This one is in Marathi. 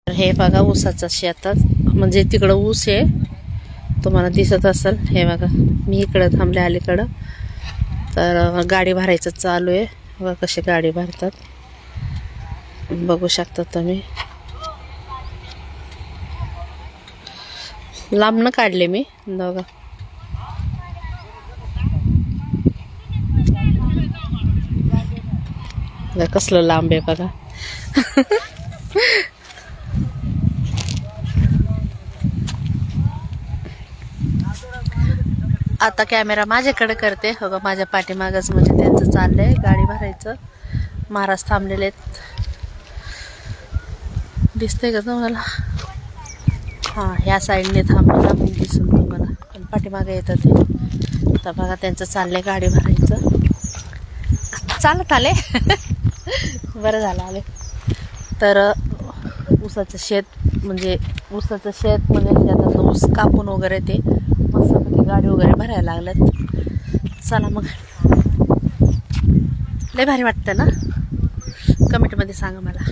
हे बघा ऊसाचं शेतात, म्हणजे तिकडं ऊस आहे, तुम्हाला दिसत असेल. हे बघा मी इकडं थांबले अलीकडं, तर गाडी भरायचं चालू आहे. बघा कशी गाडी भरतात, बघू शकता तुम्ही. लांबनं काढले मी बघा. कसलं लांब आहे बघा. आता कॅमेरा माझ्याकडे करते. हो का, माझ्या पाठीमागच म्हणजे त्यांचं चाललंय गाडी भरायचं. महाराज थांबलेले आहेत, दिसतंय का तुम्हाला? हां, ह्या साईडने थांबला मी दिसून तुम्हाला, पण पाठीमागे येतं ते. तर बघा त्यांचं चाललंय गाडी भरायचं. चालत आले. बरं झालं आले. तर ऊसाचं शेत म्हणजे शेतातलं ऊस कापून वगैरे ते मस्तपैकी गाडी वगैरे भरायला लागल्यात. चला मग, लय भारी वाटतं ना? कमेंटमध्ये सांगा मला.